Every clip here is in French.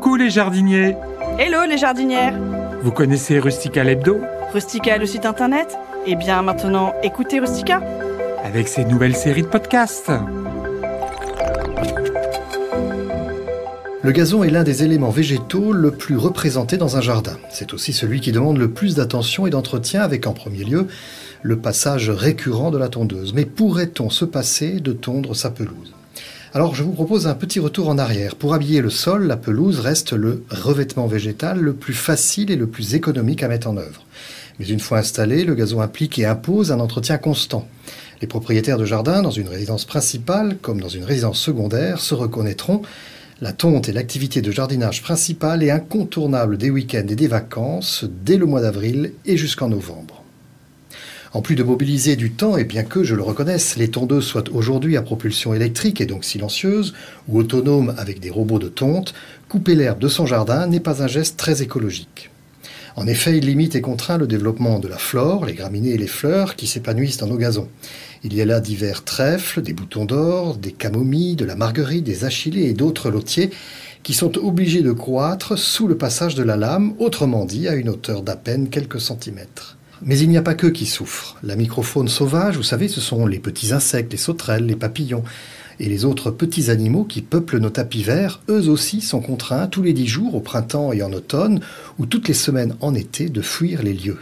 Coucou les jardiniers! Hello les jardinières! Vous connaissez Rustica l'hebdo? Rustica, le site internet? Eh bien maintenant, écoutez Rustica! Avec ses nouvelles séries de podcasts. Le gazon est l'un des éléments végétaux le plus représenté dans un jardin. C'est aussi celui qui demande le plus d'attention et d'entretien, avec en premier lieu le passage récurrent de la tondeuse. Mais pourrait-on se passer de tondre sa pelouse? Alors je vous propose un petit retour en arrière. Pour habiller le sol, la pelouse reste le revêtement végétal le plus facile et le plus économique à mettre en œuvre. Mais une fois installé, le gazon implique et impose un entretien constant. Les propriétaires de jardin, dans une résidence principale comme dans une résidence secondaire, se reconnaîtront. La tonte est l'activité de jardinage principale et incontournable des week-ends et des vacances dès le mois d'avril et jusqu'en novembre. En plus de mobiliser du temps, et bien que, je le reconnaisse, les tondeuses soient aujourd'hui à propulsion électrique et donc silencieuse, ou autonomes avec des robots de tonte, couper l'herbe de son jardin n'est pas un geste très écologique. En effet, il limite et contraint le développement de la flore, les graminées et les fleurs qui s'épanouissent dans nos gazons. Il y a là divers trèfles, des boutons d'or, des camomilles, de la marguerite, des achillées et d'autres lotiers qui sont obligés de croître sous le passage de la lame, autrement dit à une hauteur d'à peine quelques centimètres. Mais il n'y a pas qu'eux qui souffrent. La microfaune sauvage, vous savez, ce sont les petits insectes, les sauterelles, les papillons et les autres petits animaux qui peuplent nos tapis verts, eux aussi sont contraints tous les 10 jours au printemps et en automne, ou toutes les semaines en été, de fuir les lieux.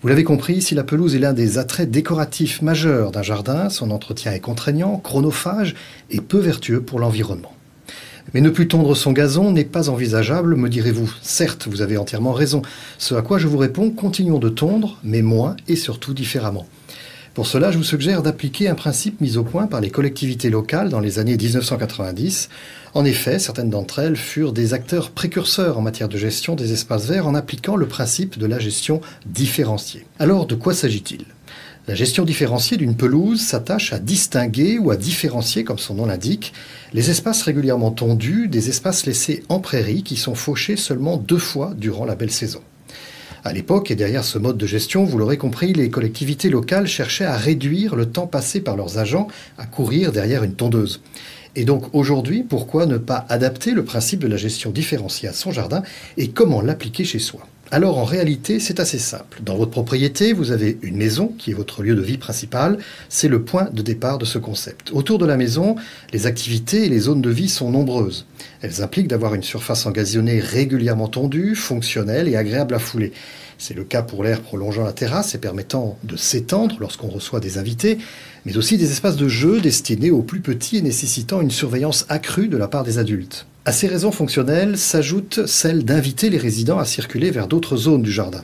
Vous l'avez compris, si la pelouse est l'un des attraits décoratifs majeurs d'un jardin, son entretien est contraignant, chronophage et peu vertueux pour l'environnement. Mais ne plus tondre son gazon n'est pas envisageable, me direz-vous. Certes, vous avez entièrement raison. Ce à quoi je vous réponds, continuons de tondre, mais moins et surtout différemment. Pour cela, je vous suggère d'appliquer un principe mis au point par les collectivités locales dans les années 1990. En effet, certaines d'entre elles furent des acteurs précurseurs en matière de gestion des espaces verts en appliquant le principe de la gestion différenciée. Alors, de quoi s'agit-il ? La gestion différenciée d'une pelouse s'attache à distinguer ou à différencier, comme son nom l'indique, les espaces régulièrement tondus des espaces laissés en prairie qui sont fauchés seulement 2 fois durant la belle saison. À l'époque, et derrière ce mode de gestion, vous l'aurez compris, les collectivités locales cherchaient à réduire le temps passé par leurs agents à courir derrière une tondeuse. Et donc aujourd'hui, pourquoi ne pas adapter le principe de la gestion différenciée à son jardin et comment l'appliquer chez soi ? Alors en réalité, c'est assez simple. Dans votre propriété, vous avez une maison qui est votre lieu de vie principal. C'est le point de départ de ce concept. Autour de la maison, les activités et les zones de vie sont nombreuses. Elles impliquent d'avoir une surface engazonnée régulièrement tondue, fonctionnelle et agréable à fouler. C'est le cas pour l'air prolongeant la terrasse et permettant de s'étendre lorsqu'on reçoit des invités, mais aussi des espaces de jeu destinés aux plus petits et nécessitant une surveillance accrue de la part des adultes. À ces raisons fonctionnelles s'ajoute celle d'inviter les résidents à circuler vers d'autres zones du jardin.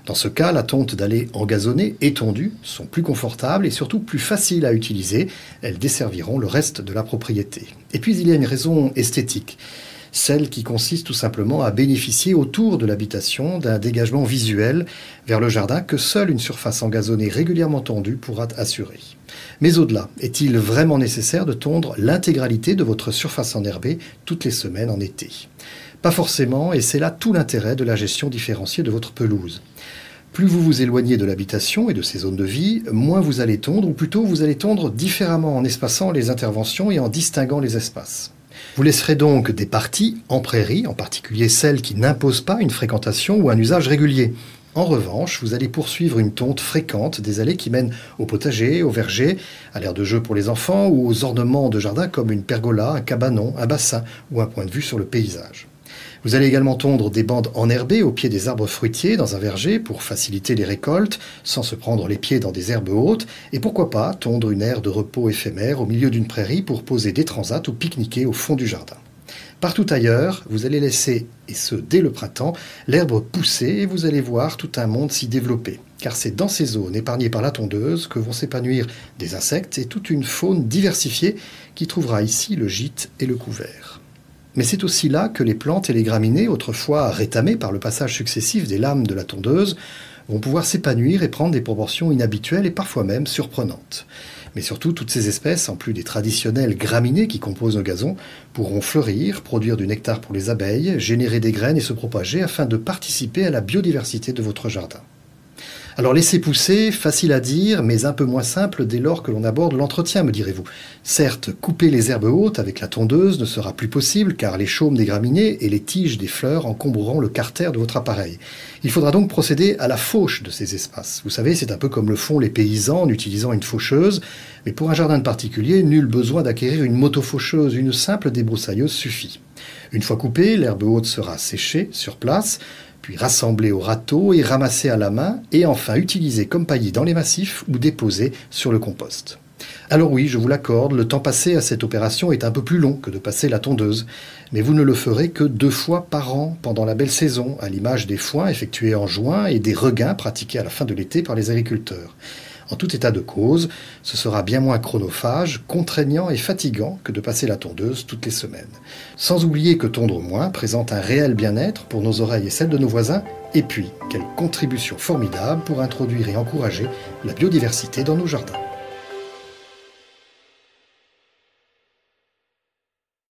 Dans ce cas, la tonte d'allées engazonnées et tondues sont plus confortables et surtout plus faciles à utiliser. Elles desserviront le reste de la propriété. Et puis il y a une raison esthétique. Celle qui consiste tout simplement à bénéficier autour de l'habitation d'un dégagement visuel vers le jardin que seule une surface engazonnée régulièrement tondue pourra assurer. Mais au-delà, est-il vraiment nécessaire de tondre l'intégralité de votre surface enherbée toutes les semaines en été? Pas forcément, et c'est là tout l'intérêt de la gestion différenciée de votre pelouse. Plus vous vous éloignez de l'habitation et de ses zones de vie, moins vous allez tondre, ou plutôt vous allez tondre différemment en espaçant les interventions et en distinguant les espaces. Vous laisserez donc des parties en prairie, en particulier celles qui n'imposent pas une fréquentation ou un usage régulier. En revanche, vous allez poursuivre une tonte fréquente des allées qui mènent au potager, au verger, à l'aire de jeu pour les enfants ou aux ornements de jardin comme une pergola, un cabanon, un bassin ou un point de vue sur le paysage. Vous allez également tondre des bandes enherbées au pied des arbres fruitiers dans un verger pour faciliter les récoltes sans se prendre les pieds dans des herbes hautes et pourquoi pas tondre une aire de repos éphémère au milieu d'une prairie pour poser des transats ou pique-niquer au fond du jardin. Partout ailleurs, vous allez laisser, et ce dès le printemps, l'herbe pousser et vous allez voir tout un monde s'y développer. Car c'est dans ces zones épargnées par la tondeuse que vont s'épanouir des insectes et toute une faune diversifiée qui trouvera ici le gîte et le couvert. Mais c'est aussi là que les plantes et les graminées, autrefois rétamées par le passage successif des lames de la tondeuse, vont pouvoir s'épanouir et prendre des proportions inhabituelles et parfois même surprenantes. Mais surtout, toutes ces espèces, en plus des traditionnelles graminées qui composent nos gazons, pourront fleurir, produire du nectar pour les abeilles, générer des graines et se propager afin de participer à la biodiversité de votre jardin. Alors laisser pousser, facile à dire, mais un peu moins simple dès lors que l'on aborde l'entretien, me direz-vous. Certes, couper les herbes hautes avec la tondeuse ne sera plus possible car les chaumes des graminées et les tiges des fleurs encombreront le carter de votre appareil. Il faudra donc procéder à la fauche de ces espaces. Vous savez, c'est un peu comme le font les paysans en utilisant une faucheuse, mais pour un jardin de particulier, nul besoin d'acquérir une moto-faucheuse, une simple débroussailleuse suffit. Une fois coupée, l'herbe haute sera séchée sur place, puis rassemblée au râteau et ramassée à la main, et enfin utilisée comme paillis dans les massifs ou déposée sur le compost. Alors oui, je vous l'accorde, le temps passé à cette opération est un peu plus long que de passer la tondeuse, mais vous ne le ferez que 2 fois par an pendant la belle saison, à l'image des foins effectués en juin et des regains pratiqués à la fin de l'été par les agriculteurs. En tout état de cause, ce sera bien moins chronophage, contraignant et fatigant que de passer la tondeuse toutes les semaines. Sans oublier que tondre moins présente un réel bien-être pour nos oreilles et celles de nos voisins, et puis, quelle contribution formidable pour introduire et encourager la biodiversité dans nos jardins.